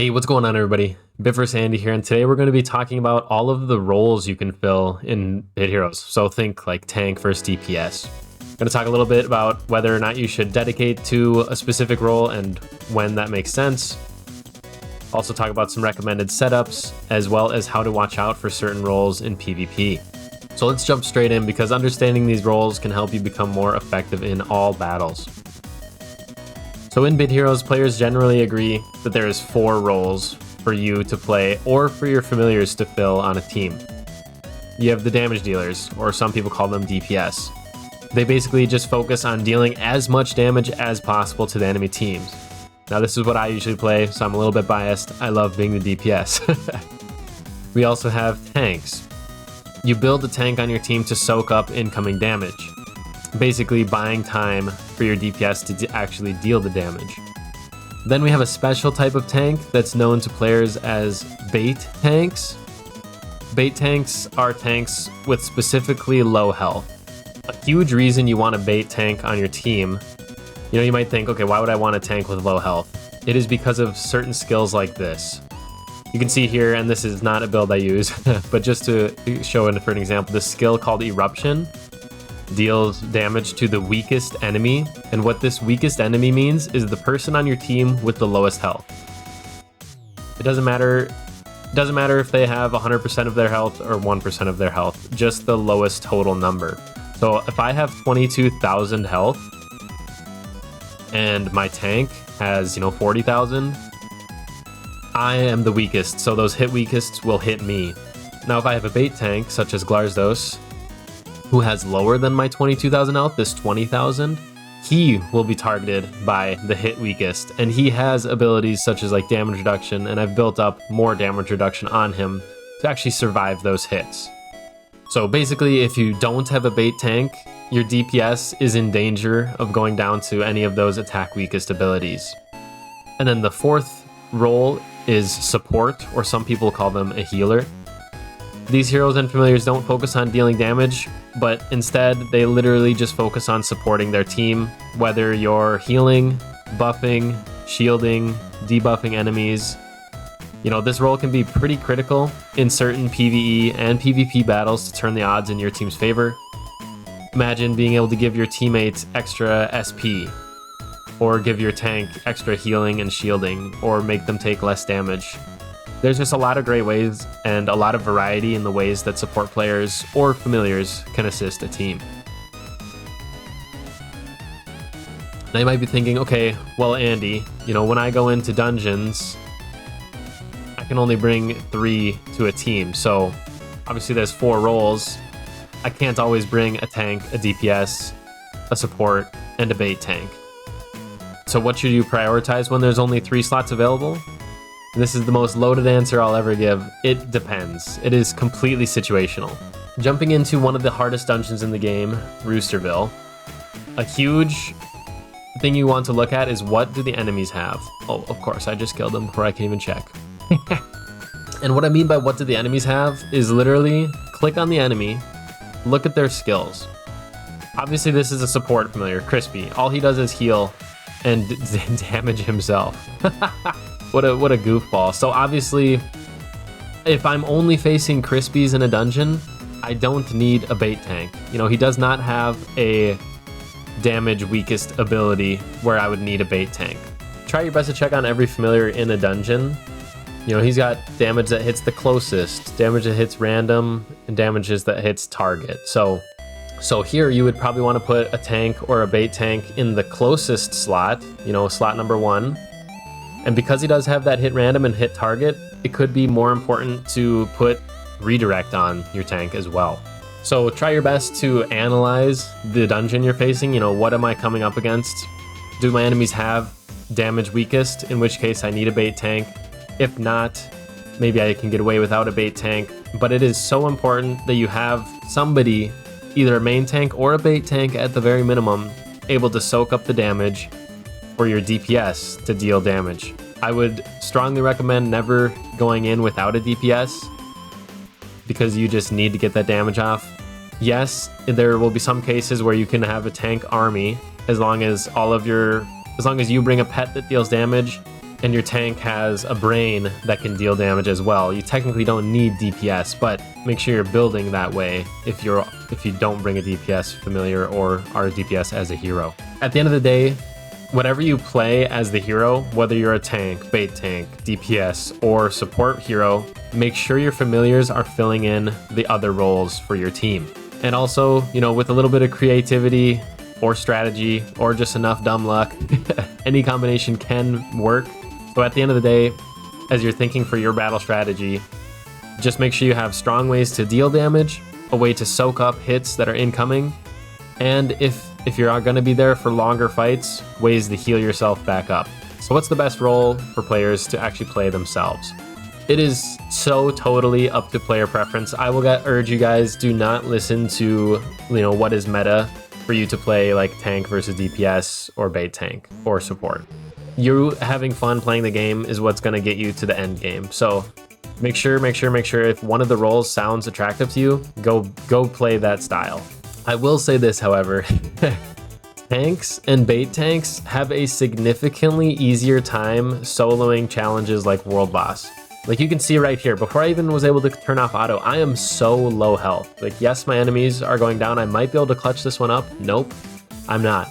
Hey, what's going on, everybody? Bit Andy here, and today we're going to be talking about all of the roles you can fill in Bit Heroes. So think like tank versus DPS. I'm going to talk a little bit about whether or not you should dedicate to a specific role and when that makes sense. Also talk about some recommended setups, as well as how to watch out for certain roles in PvP. So let's jump straight in, because understanding these roles can help you become more effective in all battles. So in Bit Heroes, players generally agree that there is 4 roles for you to play or for your familiars to fill on a team. You have the damage dealers, or some people call them DPS. They basically just focus on dealing as much damage as possible to the enemy teams. Now this is what I usually play, so I'm a little bit biased. I love being the DPS. We also have tanks. You build a tank on your team to soak up incoming damage, basically buying time for your DPS to actually deal the damage. Then we have a special type of tank that's known to players as bait tanks. Bait tanks are tanks with specifically low health. A huge reason you want a bait tank on your team, you might think, okay, why would I want a tank with low health? It is because of certain skills like this. You can see here, and this is not a build I use, but just to show it for an example, this skill called Eruption deals damage to the weakest enemy, and what this weakest enemy means is the person on your team with the lowest health. It doesn't matter if they have 100% of their health or 1% of their health, just the lowest total number. So if I have 22,000 health and my tank has 40,000, I am the weakest, so those hit weakest will hit me. Now if I have a bait tank such as Glarzdos, who has lower than my 22,000 health, this 20,000, he will be targeted by the hit weakest, and he has abilities such as like damage reduction, and I've built up more damage reduction on him to actually survive those hits. So basically, if you don't have a bait tank, your DPS is in danger of going down to any of those attack weakest abilities. And then the 4th role is support, or some people call them a healer. These heroes and familiars don't focus on dealing damage, but instead they literally just focus on supporting their team, whether you're healing, buffing, shielding, debuffing enemies. This role can be pretty critical in certain PvE and PvP battles to turn the odds in your team's favor. Imagine being able to give your teammates extra SP, or give your tank extra healing and shielding, or make them take less damage. There's just a lot of great ways and a lot of variety in the ways that support players or familiars can assist a team. Now you might be thinking, okay, well Andy, when I go into dungeons, I can only bring 3 to a team. So obviously there's 4 roles. I can't always bring a tank, a DPS, a support, and a bait tank. So what should you prioritize when there's only 3 slots available? This is the most loaded answer I'll ever give. It depends. It is completely situational. Jumping into one of the hardest dungeons in the game, Roosterville, a huge thing you want to look at is what do the enemies have? Oh, of course, I just killed them before I can even check. And what I mean by what do the enemies have is literally click on the enemy, look at their skills. Obviously this is a support familiar, Crispy. All he does is heal and damage himself. What a goofball. So obviously, if I'm only facing Crispies in a dungeon, I don't need a bait tank. He does not have a damage weakest ability where I would need a bait tank. Try your best to check on every familiar in a dungeon. He's got damage that hits the closest, damage that hits random, and damages that hits target. So here you would probably want to put a tank or a bait tank in the closest slot, slot number 1. And because he does have that hit random and hit target, it could be more important to put redirect on your tank as well. So try your best to analyze the dungeon you're facing. What am I coming up against? Do my enemies have damage weakest, in which case I need a bait tank? If not, maybe I can get away without a bait tank. But it is so important that you have somebody, either a main tank or a bait tank at the very minimum, able to soak up the damage for your DPS to deal damage. I would strongly recommend never going in without a DPS, because you just need to get that damage off. Yes, there will be some cases where you can have a tank army as long as you bring a pet that deals damage and your tank has a brain that can deal damage as well. You technically don't need DPS, but make sure you're building that way if you don't bring a DPS familiar or are a DPS as a hero. At the end of the day, whatever you play as the hero, whether you're a tank, bait tank, DPS, or support hero, make sure your familiars are filling in the other roles for your team. And also, you know, with a little bit of creativity or strategy or just enough dumb luck, any combination can work. So at the end of the day, as you're thinking for your battle strategy, just make sure you have strong ways to deal damage, a way to soak up hits that are incoming, and if you're going to be there for longer fights, ways to heal yourself back up. So what's the best role for players to actually play themselves? It is so totally up to player preference. I will urge you guys, do not listen to, you know, what is meta for you to play like tank versus DPS or bait tank or support. You having fun playing the game is what's going to get you to the end game. So make sure if one of the roles sounds attractive to you, go play that style. I will say this, however, tanks and bait tanks have a significantly easier time soloing challenges like World Boss. Like you can see right here, before I even was able to turn off auto, I am so low health. Like, yes, my enemies are going down. I might be able to clutch this one up. Nope, I'm not.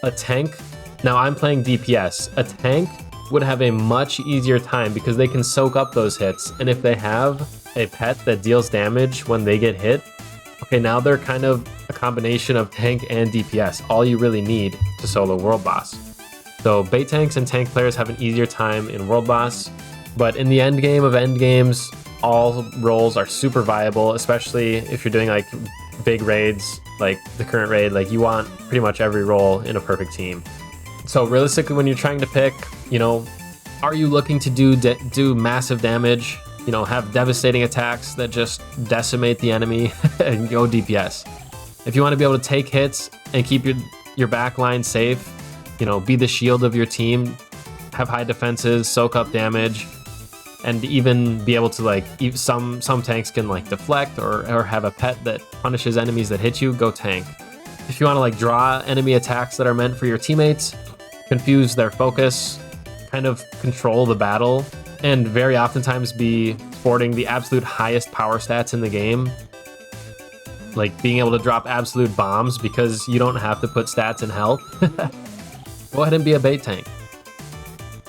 A tank, now I'm playing DPS. A tank would have a much easier time because they can soak up those hits. And if they have a pet that deals damage when they get hit, okay, now they're kind of a combination of tank and DPS, all you really need to solo World Boss. So bait tanks and tank players have an easier time in World Boss, but in the end game of end games, all roles are super viable, especially if you're doing like big raids, like the current raid. Like you want pretty much every role in a perfect team. So realistically, when you're trying to pick, you know, are you looking to do massive damage, you know, have devastating attacks that just decimate the enemy, and go DPS. If you want to be able to take hits and keep your back line safe, you know, be the shield of your team, have high defenses, soak up damage, and even be able to like, some tanks can like deflect or have a pet that punishes enemies that hit you, go tank. If you want to like draw enemy attacks that are meant for your teammates, confuse their focus, kind of control the battle, and very oftentimes be sporting the absolute highest power stats in the game, like being able to drop absolute bombs because you don't have to put stats in health, go ahead and be a bait tank.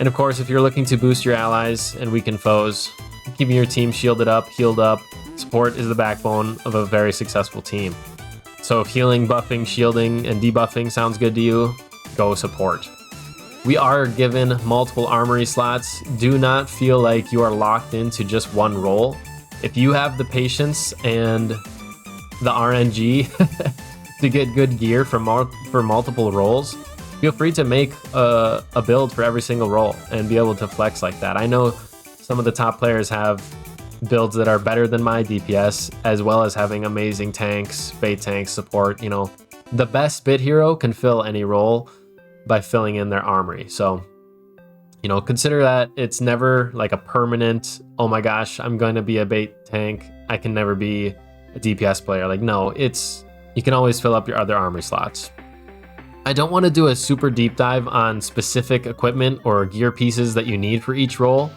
And of course, if you're looking to boost your allies and weaken foes, keeping your team shielded up, healed up, support is the backbone of a very successful team. So if healing, buffing, shielding, and debuffing sounds good to you, go support. We are given multiple armory slots. Do not feel like you are locked into just one role. If you have the patience and the RNG to get good gear for multiple roles, feel free to make a build for every single role and be able to flex like that. I know some of the top players have builds that are better than my DPS, as well as having amazing tanks, bait tanks, support. You know, the best bit hero can fill any role by filling in their armory. So, you know, consider that it's never like a permanent, oh my gosh, I'm going to be a bait tank, I can never be a DPS player. Like, no, you can always fill up your other armory slots. I don't want to do a super deep dive on specific equipment or gear pieces that you need for each role,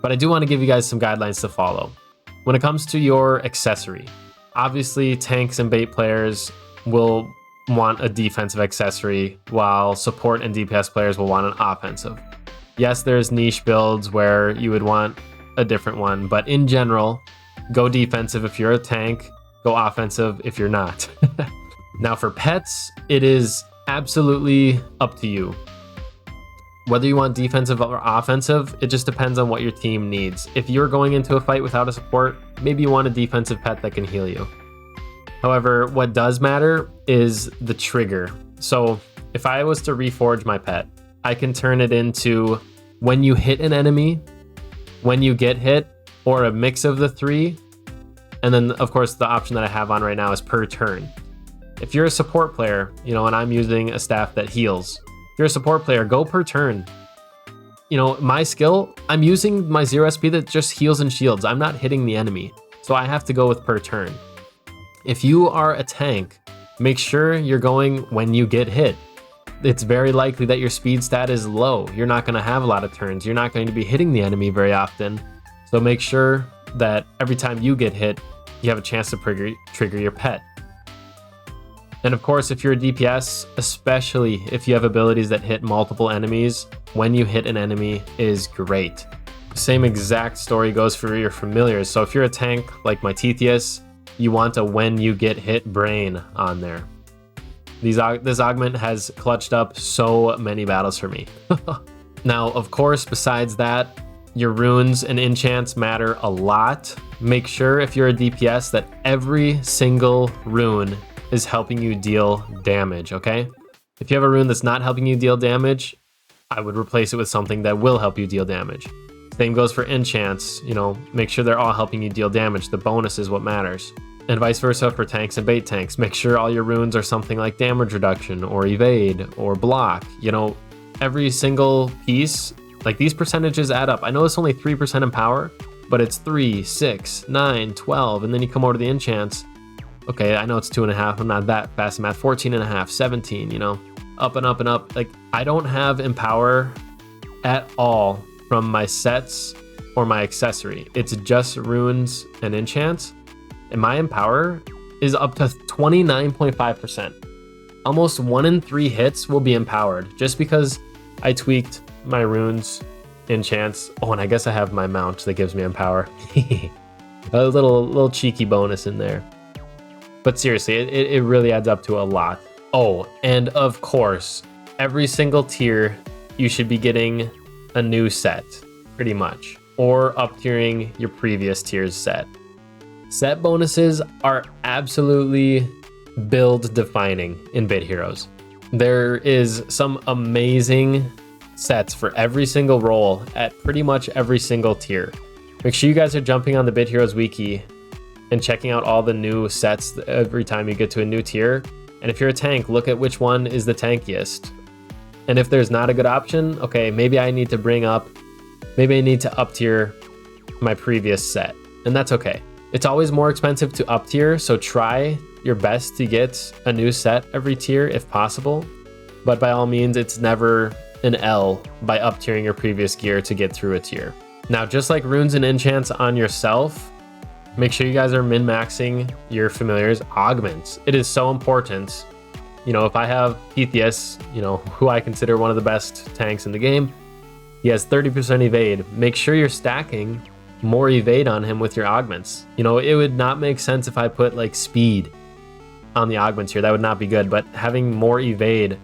but I do want to give you guys some guidelines to follow. When it comes to your accessory, obviously tanks and bait players will want a defensive accessory, while support and DPS players will want an offensive. Yes, there's niche builds where you would want a different one, but in general, go defensive if you're a tank, go offensive if you're not. Now for pets, it is absolutely up to you. Whether you want defensive or offensive, it just depends on what your team needs. If you're going into a fight without a support, maybe you want a defensive pet that can heal you. However, what does matter is the trigger. So if I was to reforge my pet, I can turn it into when you hit an enemy, when you get hit, or a mix of the three. And then of course the option that I have on right now is per turn. If you're a support player, you know, and I'm using a staff that heals, if you're a support player, go per turn. You know, my skill, I'm using my 0 SP that just heals and shields. I'm not hitting the enemy, so I have to go with per turn. If you are a tank, make sure you're going when you get hit. it's very likely that your speed stat is low. You're not going to have a lot of turns. You're not going to be hitting the enemy very often. So make sure that every time you get hit, you have a chance to trigger your pet. And of course, if you're a DPS, especially if you have abilities that hit multiple enemies, when you hit an enemy is great. Same exact story goes for your familiars. So if you're a tank like my Tithias, you want a when you get hit brain on there. This augment has clutched up so many battles for me. Now, of course, besides that, your runes and enchants matter a lot. Make sure if you're a DPS that every single rune is helping you deal damage, okay? If you have a rune that's not helping you deal damage, I would replace it with something that will help you deal damage. Same goes for enchants, you know, make sure they're all helping you deal damage. The bonus is what matters. And vice versa for tanks and bait tanks. Make sure all your runes are something like damage reduction or evade or block. You know, every single piece, like these percentages add up. I know it's only 3% in power, but it's 3, 6, 9, 12, and then you come over to the enchants. Okay, I know it's 2.5. I'm not that fast in math. 14.5, 17, you know, up and up and up. Like, I don't have empower at all from my sets or my accessory. It's just runes and enchants. And my empower is up to 29.5%. Almost 1 in 3 hits will be empowered just because I tweaked my runes, enchants. Oh, and I guess I have my mount that gives me empower. A little cheeky bonus in there. But seriously, it really adds up to a lot. Oh, and of course, every single tier, you should be getting a new set, pretty much, or up-tiering your previous tier's set. Set bonuses are absolutely build-defining in Bit Heroes. There is some amazing sets for every single role at pretty much every single tier. Make sure you guys are jumping on the Bit Heroes wiki and checking out all the new sets every time you get to a new tier. And if you're a tank, look at which one is the tankiest. And if there's not a good option, okay, maybe I need to up tier my previous set, and that's okay. It's always more expensive to up tier, so try your best to get a new set every tier if possible. But by all means, it's never an L by up tiering your previous gear to get through a tier. Now, just like runes and enchants on yourself, make sure you guys are min-maxing your familiars' augments. It is so important. You know, if I have Pythias, you know, who I consider one of the best tanks in the game, he has 30% evade. Make sure you're stacking more evade on him with your augments. You know, it would not make sense if I put like speed on the augments here. That would not be good, but having more evade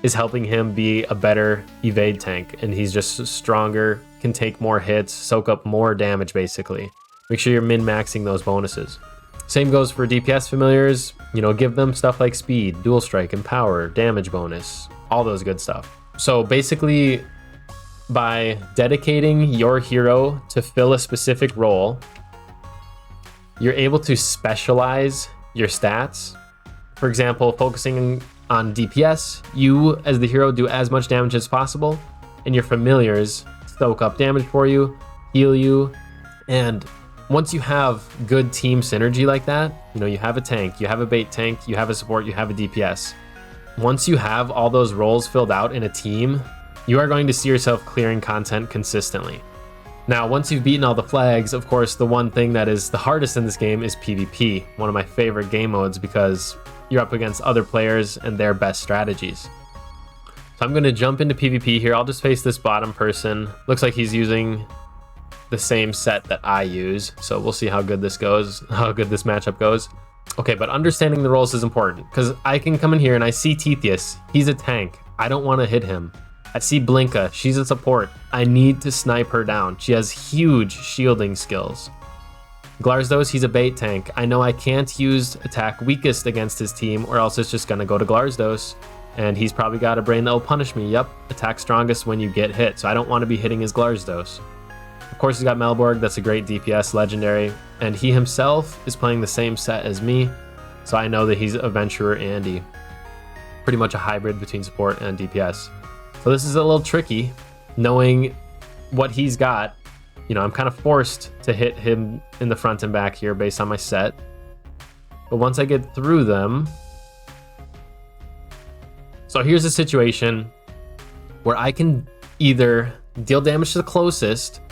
is helping him be a better evade tank, and he's just stronger, can take more hits, soak up more damage basically. Make sure you're min-maxing those bonuses. Same goes for DPS familiars. You know, give them stuff like speed, dual strike, empower, damage bonus, all those good stuff. So basically, by dedicating your hero to fill a specific role, you're able to specialize your stats. For example, focusing on DPS, you as the hero do as much damage as possible, and your familiars soak up damage for you, heal you, and once you have good team synergy like that, you know, you have a tank, you have a bait tank, you have a support, you have a DPS. Once you have all those roles filled out in a team, you are going to see yourself clearing content consistently. Now, once you've beaten all the flags, of course, the one thing that is the hardest in this game is PvP, one of my favorite game modes because you're up against other players and their best strategies. So I'm going to jump into PvP here. I'll just face this bottom person. Looks like he's using the same set that I use, so we'll see how good this goes, how good this matchup goes. Okay, but understanding the roles is important because I can come in here and I see Tithias. He's a tank. I don't want to hit him. I see Blinka. She's a support. I need to snipe her down. She has huge shielding skills. Glarsdos, he's a bait tank. I know I can't use attack weakest against his team or else it's just going to go to Glarsdos. And he's probably got a brain that will punish me. Yep, attack strongest when you get hit. So I don't want to be hitting his Glarsdos. Of course, he's got Melborg. That's a great DPS legendary. And he himself is playing the same set as me. So I know that he's Adventurer Andy. Pretty much a hybrid between support and DPS. So this is a little tricky, knowing what he's got. You know, I'm kind of forced to hit him in the front and back here based on my set. But once I get through them... So here's a situation where I can either deal damage to the closest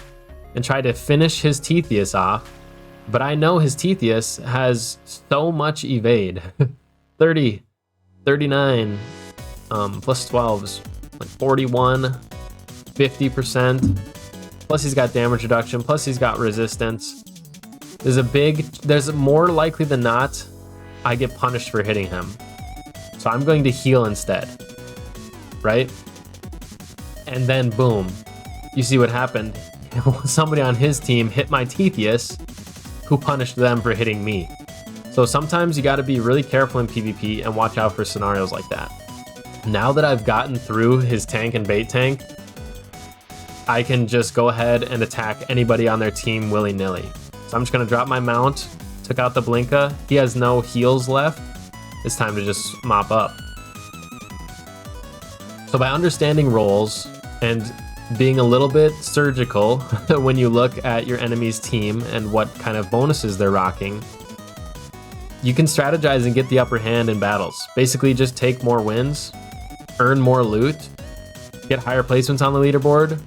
and try to finish his Tetheus off, but I know his Tetheus has so much evade. 30, 39, plus 12 is like 41, 50%. Plus he's got damage reduction, plus he's got resistance. There's more likely than not, I get punished for hitting him. So I'm going to heal instead, right? And then boom, you see what happened. Somebody on his team hit my Tetheus, who punished them for hitting me. So sometimes you gotta be really careful in PvP and watch out for scenarios like that. Now that I've gotten through his tank and bait tank, I can just go ahead and attack anybody on their team willy-nilly. So I'm just gonna drop my mount, took out the Blinka. He has no heals left. It's time to just mop up. So by understanding roles and being a little bit surgical when you look at your enemy's team and what kind of bonuses they're rocking, you can strategize and get the upper hand in battles. Basically just take more wins, earn more loot, get higher placements on the leaderboard,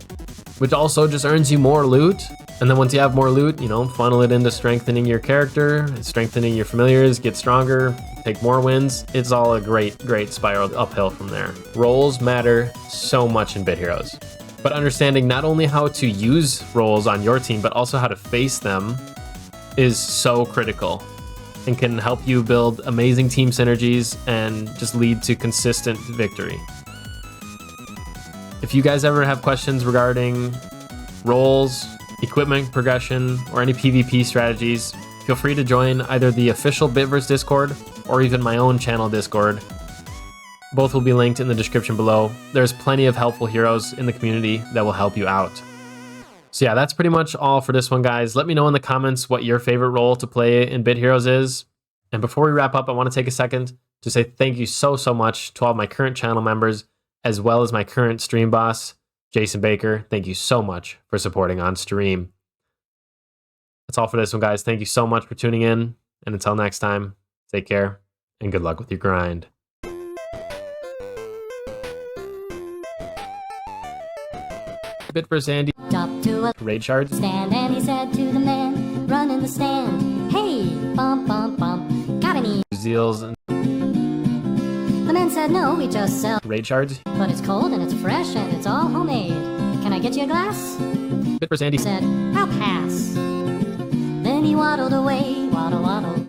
which also just earns you more loot. And then once you have more loot, you know, funnel it into strengthening your character, strengthening your familiars, get stronger, take more wins. It's all a great, great spiral uphill from there. Roles matter so much in Bit Heroes. But understanding not only how to use roles on your team, but also how to face them is so critical and can help you build amazing team synergies and just lead to consistent victory. If you guys ever have questions regarding roles, equipment progression, or any PvP strategies, feel free to join either the official Bitverse Discord or even my own channel Discord. Both will be linked in the description below. There's plenty of helpful heroes in the community that will help you out. So yeah, that's pretty much all for this one, guys. Let me know in the comments what your favorite role to play in Bit Heroes is. And before we wrap up, I want to take a second to say thank you so much to all of my current channel members, as well as my current stream boss, Jason Baker. Thank you so much for supporting on stream. That's all for this one, guys. Thank you so much for tuning in. And until next time, take care and good luck with your grind. Bitverse Andy. Raid shards. Stand, and he said to the man, run in the stand, hey, bump, bump, bump, got any Zeals and the man said, no, we just sell raid shards. but it's cold and it's fresh and it's all homemade. Can I get you a glass? Bitverse Andy Said, I'll pass. Then he waddled away, waddle, waddle.